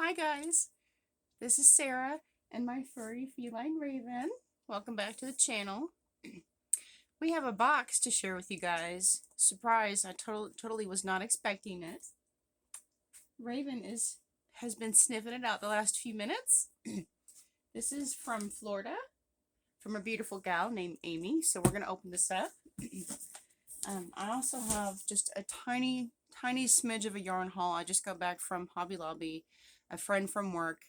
Hi guys, this is Sarah and my furry feline Raven. Welcome back to the channel. We have a box to share with you guys. Surprise, I totally was not expecting it. Raven has been sniffing it out the last few minutes. This is from Florida, from a beautiful gal named Amy. So we're going to open this up. I also have just a tiny smidge of a yarn haul. I just got back from Hobby Lobby. A friend from work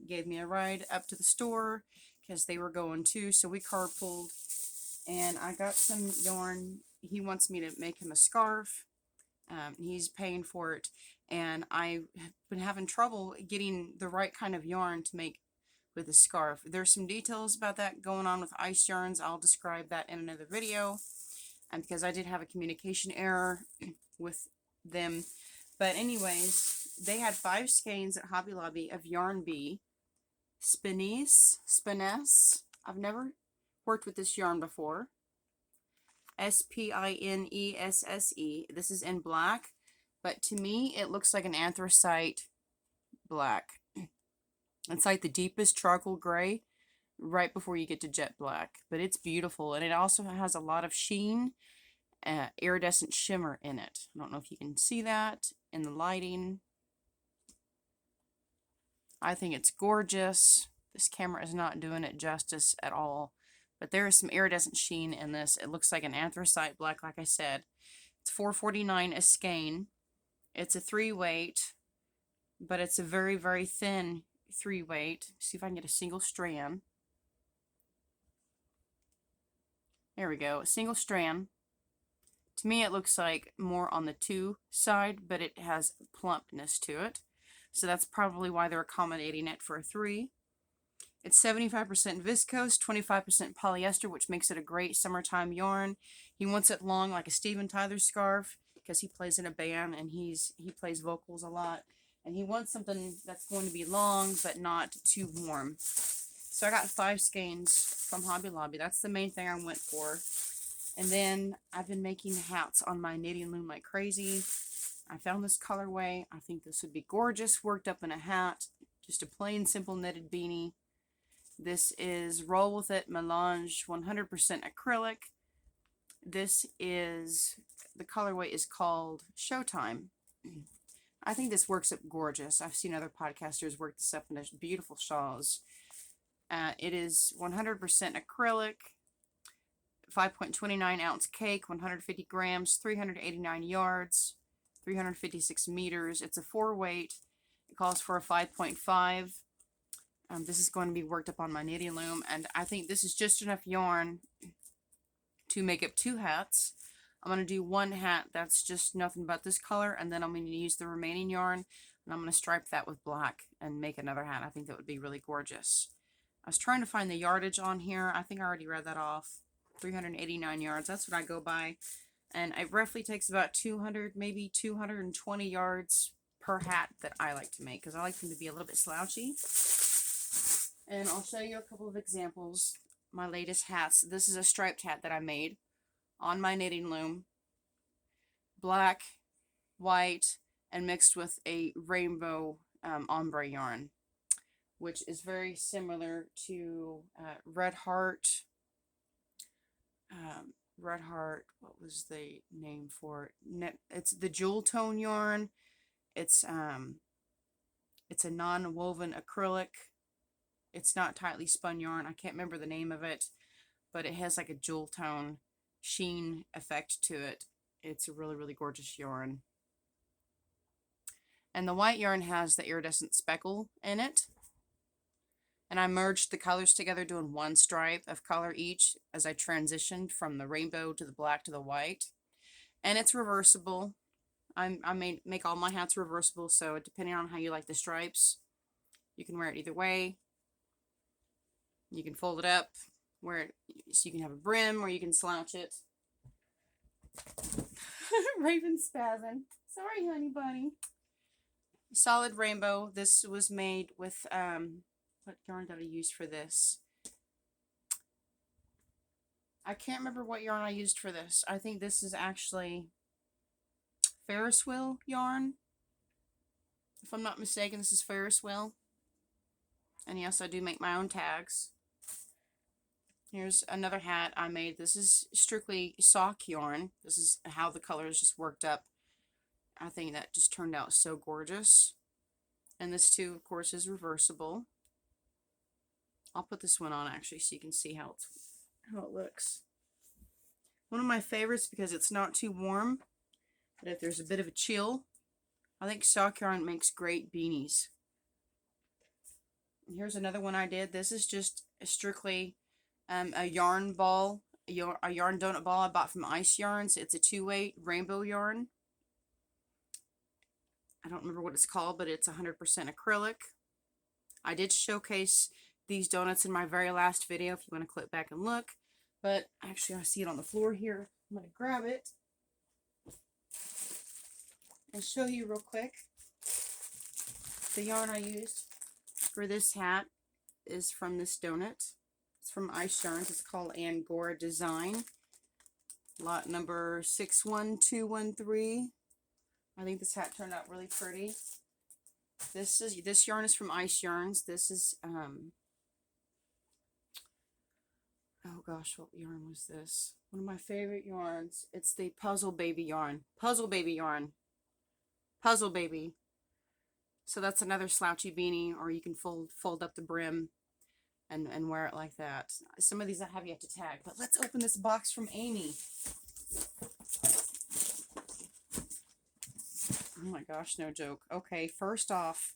gave me a ride up to the store because they were going too, so we carpooled, and I got some yarn. He wants me to make him a scarf. He's paying for it, and I've been having trouble getting the right kind of yarn to make with a scarf. There's some details about that going on with ice yarns. I'll describe that in another video, and because I did have a communication error with them. But anyways, they had 5 skeins at Hobby Lobby of Yarn Bee. Spiness. I've never worked with this yarn before. Spinesse. This is in black, but to me it looks like an anthracite black. It's like the deepest charcoal gray right before you get to jet black, but it's beautiful, and it also has a lot of sheen, iridescent shimmer in it. I don't know if you can see that in the lighting. I think it's gorgeous. This camera is not doing it justice at all, but there is some iridescent sheen in this. It looks like an anthracite black, like I said. It's $4.49 a skein. It's a 3-weight, but it's a very thin 3-weight. See if I can get a single strand. There we go, a single strand. To me it looks like more on the 2 side, but it has plumpness to it. So that's probably why they're accommodating it for a 3. It's 75% viscose, 25% polyester, which makes it a great summertime yarn. He wants it long like a Steven Tyler scarf because he plays in a band and he plays vocals a lot. And he wants something that's going to be long but not too warm. So I got 5 skeins from Hobby Lobby. That's the main thing I went for. And then I've been making hats on my knitting loom like crazy. I found this colorway. I think this would be gorgeous worked up in a hat. Just a plain simple knitted beanie. This is Roll With It Melange 100% acrylic. This is, the colorway is called Showtime. I think this works up gorgeous. I've seen other podcasters work this up into beautiful shawls. It is 100% acrylic, 5.29 ounce cake, 150 grams, 389 yards, 356 meters. It's a 4-weight. It calls for a 5.5. This is going to be worked up on my knitting loom, and I think this is just enough yarn to make up 2 hats. I'm going to do 1 hat that's just nothing but this color, and then I'm going to use the remaining yarn, and I'm going to stripe that with black and make another hat. I think that would be really gorgeous. I was trying to find the yardage on here. I think I already read that off. 389 yards. That's what I go by. And it roughly takes about 200, maybe 220 yards per hat that I like to make, because I like them to be a little bit slouchy. And I'll show you a couple of examples. My latest hats. This is a striped hat that I made on my knitting loom. Black, white, and mixed with a rainbow ombre yarn, which is very similar to Red Heart. Red Heart, what was the name for it? It's the jewel tone yarn. It's a non-woven acrylic. It's not tightly spun yarn. I can't remember the name of it, but it has like a jewel tone sheen effect to it. It's a really gorgeous yarn. And the white yarn has the iridescent speckle in it. And I merged the colors together, doing 1 stripe of color each as I transitioned from the rainbow to the black to the white. And it's reversible. I make all my hats reversible, so depending on how you like the stripes, you can wear it either way. You can fold it up, wear it so you can have a brim, or you can slouch it. Raven spazzing. Sorry, honey bunny. Solid rainbow. This was made with what yarn did I use for this? I can't remember what yarn I used for this. I think this is actually Ferris wheel yarn, If I'm not mistaken, this is Ferris wheel. And yes, I do make my own tags. Here's another hat I made. This is strictly sock yarn. This is how the colors just worked up. I think that just turned out so gorgeous. And this too, of course, is reversible. I'll put this one on actually so you can see how it looks. One of my favorites because it's not too warm, but if there's a bit of a chill, I think sock yarn makes great beanies. And here's another one I did. This is just strictly a yarn ball, a yarn donut ball I bought from Ice Yarns. It's a 2-weight rainbow yarn. I don't remember what it's called, but it's 100% acrylic. I did showcase these donuts in my very last video if you want to click back and look. But actually, I see it on the floor here. I'm going to grab it and show you real quick. The yarn I used for this hat is from this donut. It's from Ice Yarns. It's called Angora Design. Lot number 61213. I think this hat turned out really pretty. This yarn is from Ice Yarns. This is oh gosh, what yarn was this? One of my favorite yarns. It's the Puzzle Baby yarn. Puzzle Baby yarn. Puzzle Baby. So that's another slouchy beanie, or you can fold up the brim and wear it like that. Some of these I have yet to tag, but let's open this box from Amy. Oh my gosh, no joke. Okay, first off,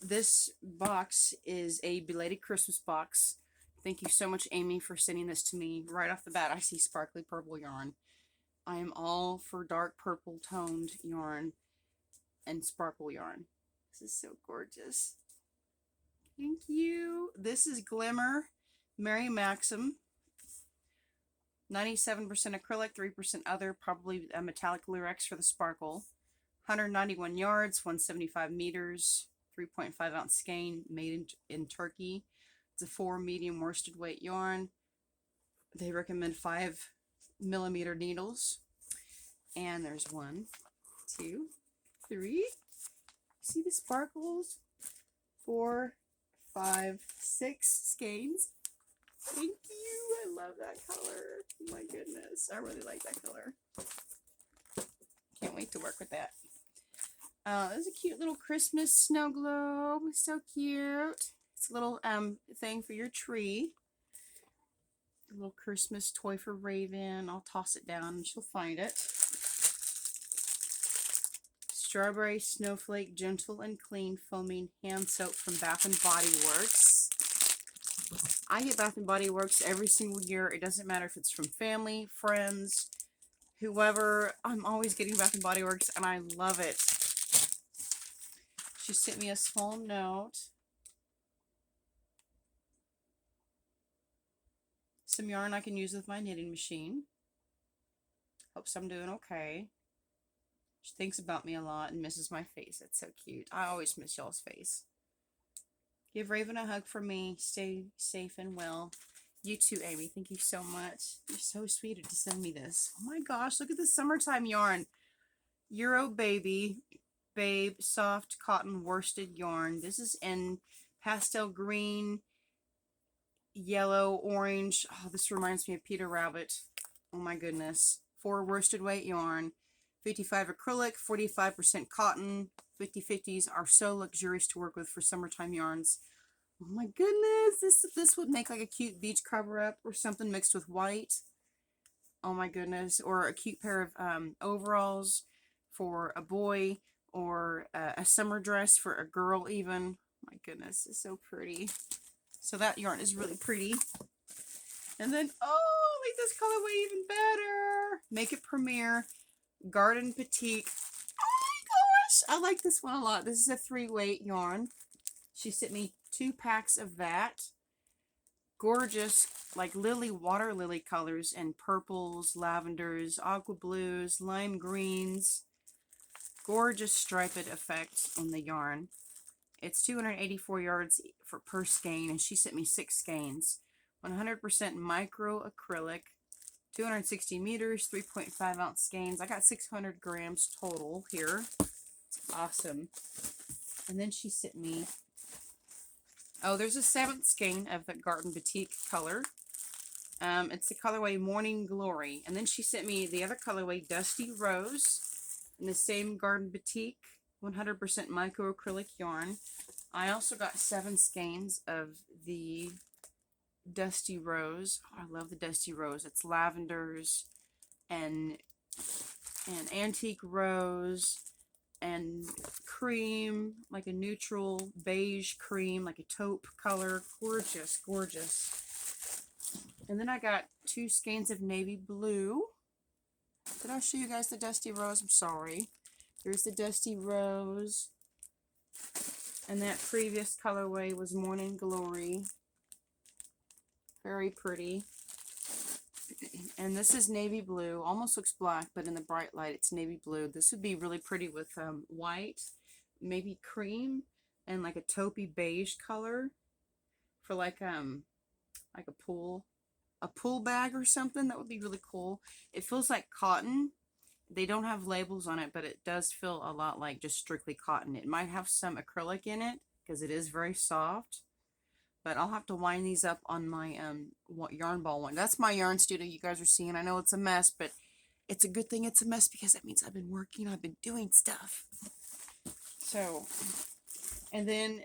this box is a belated Christmas box. Thank you so much, Amy, for sending this to me. Right off the bat, I see sparkly purple yarn. I am all for dark purple toned yarn and sparkle yarn. This is so gorgeous. Thank you. This is Glimmer Mary Maxim. 97% acrylic, 3% other, probably a metallic lyrics for the sparkle. 191 yards, 175 meters, 3.5 ounce skein, made in Turkey. It's a 4 medium worsted weight yarn. They recommend 5mm needles. And there's 1, 2, 3. See the sparkles? 4, 5, 6 skeins. Thank you. I love that color. Oh my goodness. I really like that color. Can't wait to work with that. There's a cute little Christmas snow globe. So cute. It's a little thing for your tree. A little Christmas toy for Raven. I'll toss it down and she'll find it. Strawberry Snowflake Gentle and Clean Foaming Hand Soap from Bath & Body Works. I get Bath & Body Works every single year. It doesn't matter if it's from family, friends, whoever. I'm always getting Bath & Body Works and I love it. She sent me a small note. Some yarn I can use with my knitting machine. Hopes I'm doing okay. She thinks about me a lot and misses my face. It's so cute. I always miss y'all's face. Give Raven a hug for me. Stay safe and well. You too, Amy. Thank you so much. You're so sweet to send me this. Oh my gosh, look at the summertime yarn. Euro Baby. Babe soft cotton worsted yarn. This is in pastel green, yellow, orange. Oh, this reminds me of Peter Rabbit. Oh my goodness. 4 worsted weight yarn. 55 acrylic, 45% cotton. 50/50s are so luxurious to work with for summertime yarns. Oh my goodness. This would make like a cute beach cover up or something mixed with white. Oh my goodness. Or a cute pair of overalls for a boy. Or a summer dress for a girl even. My goodness, it's so pretty. So that yarn is really pretty. And then, oh, make this colorway even better. Make It Premier Garden Petite. Oh my gosh, I like this one a lot. This is a 3-weight yarn. She sent me 2 packs of that. Gorgeous, like water lily colors and purples, lavenders, aqua blues, lime greens. Gorgeous striped effect on the yarn. It's 284 yards per skein, and she sent me 6 skeins. 100% micro acrylic, 260 meters, 3.5 ounce skeins. I got 600 grams total here. Awesome. And then she sent me, oh, there's a 7th skein of the Garden Batik color. It's the colorway Morning Glory. And then she sent me the other colorway, Dusty Rose, in the same Garden Batik, 100% microacrylic yarn. I also got 7 skeins of the Dusty Rose. Oh, I love the Dusty Rose. It's lavenders and antique rose and cream, like a neutral beige cream, like a taupe color. Gorgeous, gorgeous. And then I got 2 skeins of navy blue. Did I show you guys the Dusty Rose? I'm sorry. Here's the Dusty Rose. And that previous colorway was Morning Glory. Very pretty. And this is navy blue. Almost looks black, but in the bright light it's navy blue. This would be really pretty with white, maybe cream, and like a taupey beige color for like a pool bag or something. That would be really cool. It feels like cotton. They don't have labels on it, but it does feel a lot like just strictly cotton. It might have some acrylic in it because it is very soft. But I'll have to wind these up on my yarn ball one. That's my yarn studio you guys are seeing. I know it's a mess, but it's a good thing it's a mess because that means I've been working. I've been doing stuff. So, and then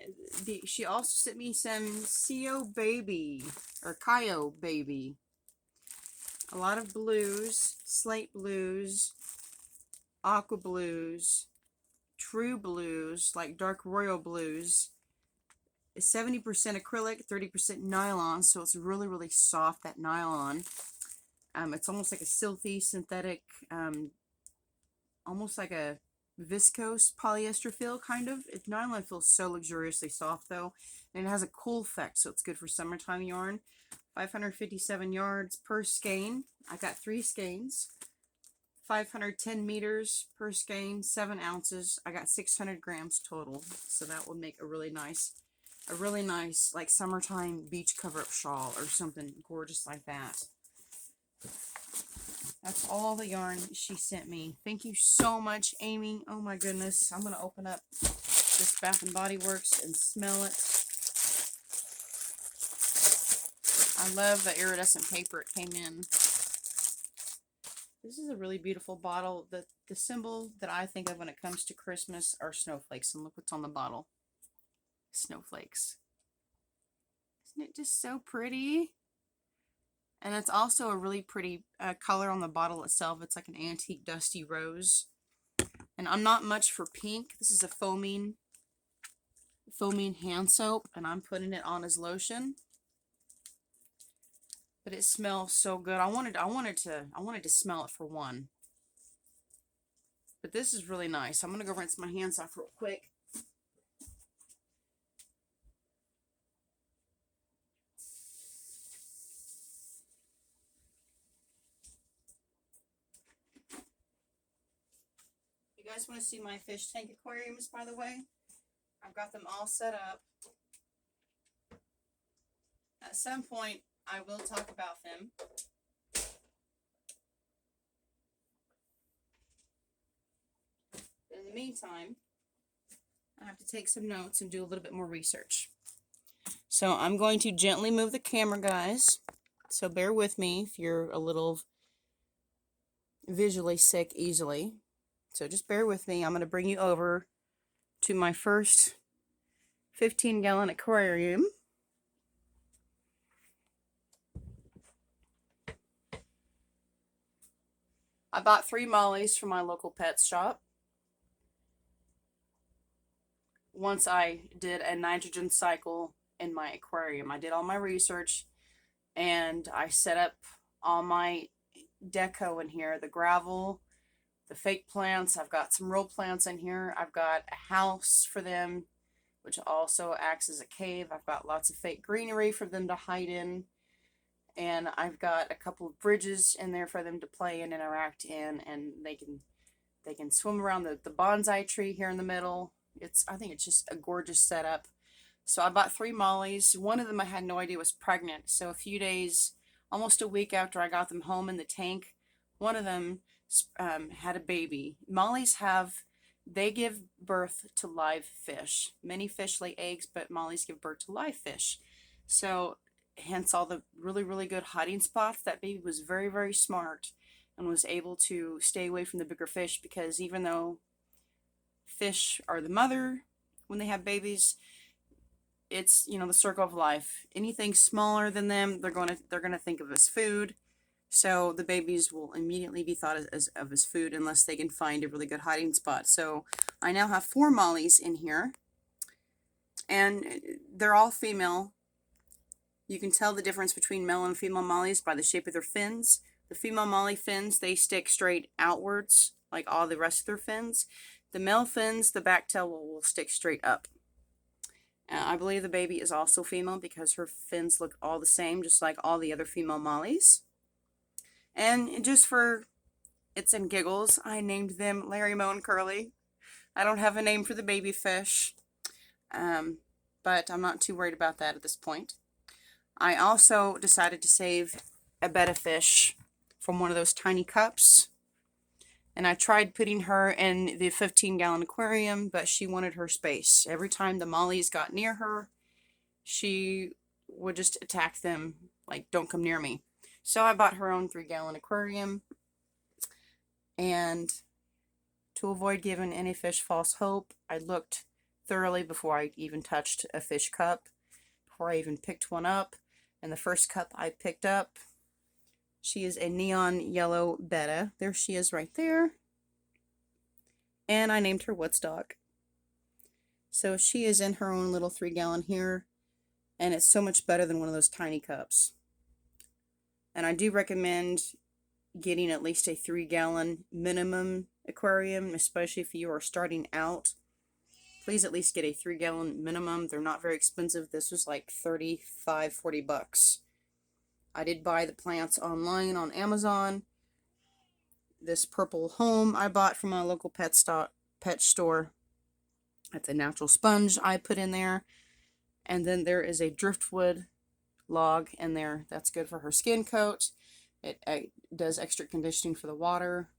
she also sent me some Kyo Baby, or Kyo Baby. A lot of blues, slate blues, aqua blues, true blues, like dark royal blues. It's 70% acrylic, 30% nylon, so it's really, really soft, that nylon. It's almost like a silky, synthetic, almost like a viscose polyester feel, kind of. Nylon feels so luxuriously soft, though, and it has a cool effect, so it's good for summertime yarn. 557 yards per skein. I got 3 skeins. 510 meters per skein, 7 ounces. I got 600 grams total, so that will make a really nice like summertime beach cover-up shawl or something gorgeous like that. That's all the yarn she sent me. Thank you so much, Amy. Oh my goodness. I'm going to open up this Bath & Body Works and smell it. I love the iridescent paper it came in. This is a really beautiful bottle. The symbol that I think of when it comes to Christmas are snowflakes. And look what's on the bottle. Snowflakes. Isn't it just so pretty? And it's also a really pretty color on the bottle itself. It's like an antique dusty rose. And I'm not much for pink. This is a foaming hand soap, and I'm putting it on as lotion. But it smells so good. I wanted to smell it for one. But this is really nice. I'm gonna go rinse my hands off real quick. You guys want to see my fish tank aquariums, by the way? I've got them all set up. At some point, I will talk about them. In the meantime, I have to take some notes and do a little bit more research. So I'm going to gently move the camera, guys. So bear with me if you're a little visually sick easily. So just bear with me. I'm going to bring you over to my first 15-gallon aquarium. I bought 3 mollies from my local pet shop. Once I did a nitrogen cycle in my aquarium. I did all my research and I set up all my deco in here, the gravel, the fake plants. I've got some real plants in here. I've got a house for them, which also acts as a cave. I've got lots of fake greenery for them to hide in. And I've got a couple of bridges in there for them to play and interact in, and they can swim around the bonsai tree here in the middle. I think it's just a gorgeous setup. So I bought 3 mollies. One of them I had no idea was pregnant. So a few days, almost a week after I got them home in the tank, one of them had a baby. Mollies have they give birth to live fish. Many fish lay eggs, but mollies give birth to live fish. So hence all the really, really good hiding spots. That baby was very, very smart and was able to stay away from the bigger fish, because even though fish are the mother when they have babies, it's, you know, the circle of life. Anything smaller than them, they're gonna think of as food. So the babies will immediately be thought of as food unless they can find a really good hiding spot. So I now have 4 mollies in here, and they're all female. You can tell the difference between male and female mollies by the shape of their fins. The female molly fins, they stick straight outwards like all the rest of their fins. The male fins, the back tail will stick straight up. I believe the baby is also female because her fins look all the same, just like all the other female mollies. And just for its and giggles, I named them Larry, Moe, and Curly. I don't have a name for the baby fish, but I'm not too worried about that at this point. I also decided to save a betta fish from one of those tiny cups. And I tried putting her in the 15-gallon aquarium, but she wanted her space. Every time the mollies got near her, she would just attack them, like, don't come near me. So I bought her own 3-gallon aquarium. And to avoid giving any fish false hope, I looked thoroughly before I even touched a fish cup, before I even picked one up. And the first cup I picked up, she is a neon yellow betta. There she is right there. And I named her Woodstock. So she is in her own little 3-gallon here. And it's so much better than one of those tiny cups. And I do recommend getting at least a 3-gallon minimum aquarium, especially if you are starting out. Please at least get a 3-gallon minimum. They're not very expensive. This was like $35–40. I did buy the plants online on Amazon. This purple home I bought from a local pet store. That's a natural sponge I put in there. And then there is a driftwood log in there. That's good for her skin coat. It does extra conditioning for the water.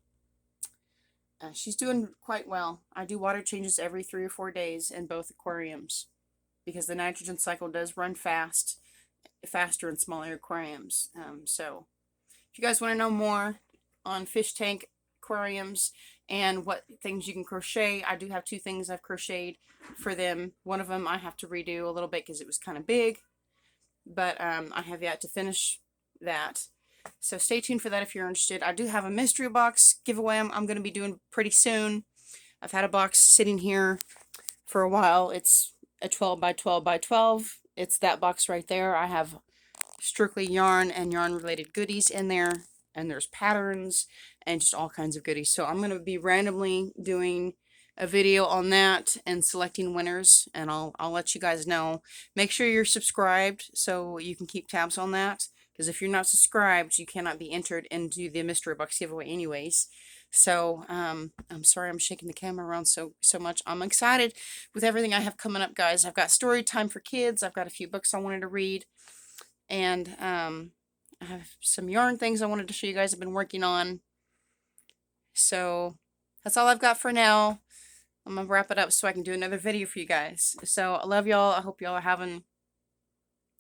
She's doing quite well. I do water changes every 3 or 4 days in both aquariums because the nitrogen cycle does run faster in smaller aquariums. So if you guys want to know more on fish tank aquariums and what things you can crochet, I do have 2 things I've crocheted for them. One of them I have to redo a little bit because it was kind of big, but I have yet to finish that. So stay tuned for that if you're interested. I do have a mystery box giveaway I'm going to be doing pretty soon. I've had a box sitting here for a while. It's a 12x12x12. It's that box right there. I have strictly yarn and yarn related goodies in there, and there's patterns and just all kinds of goodies. So I'm going to be randomly doing a video on that and selecting winners, and I'll let you guys know. Make sure you're subscribed so you can keep tabs on that, because if you're not subscribed, you cannot be entered into the mystery box giveaway anyways. So I'm sorry I'm shaking the camera around so much. I'm excited with everything I have coming up, guys. I've got story time for kids. I've got a few books I wanted to read, and I have some yarn things I wanted to show you guys I've been working on. So that's all I've got for now. I'm gonna wrap it up so I can do another video for you guys. So I love y'all. I hope y'all are having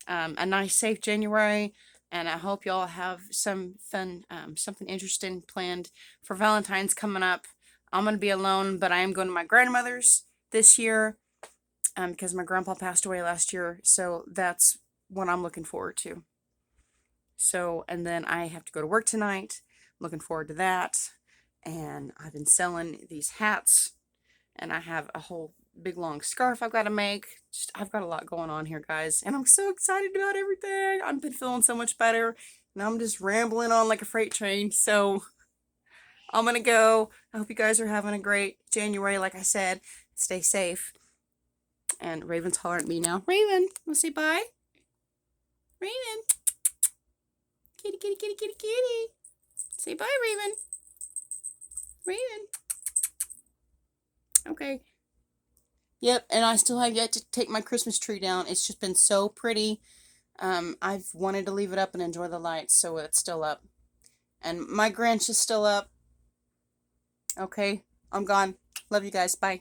a nice, safe January. And I hope y'all have some fun, something interesting planned for Valentine's coming up. I'm going to be alone, but I am going to my grandmother's this year because my grandpa passed away last year. So that's what I'm looking forward to. So, and then I have to go to work tonight. I'm looking forward to that. And I've been selling these hats. And I have a whole big long scarf I've got to make. I've got a lot going on here, guys, and I'm so excited about everything. I've been feeling so much better, and I'm just rambling on like a freight train. So I'm gonna go. I hope you guys are having a great January. Like I said, stay safe. And Raven's hollering at me now. Raven, wanna say bye? Raven, kitty, kitty, kitty, kitty, kitty. Say bye, Raven. Raven. Okay. Yep, and I still have yet to take my Christmas tree down. It's just been so pretty. I've wanted to leave it up and enjoy the lights, so it's still up. And my Grinch is still up. Okay, I'm gone. Love you guys. Bye.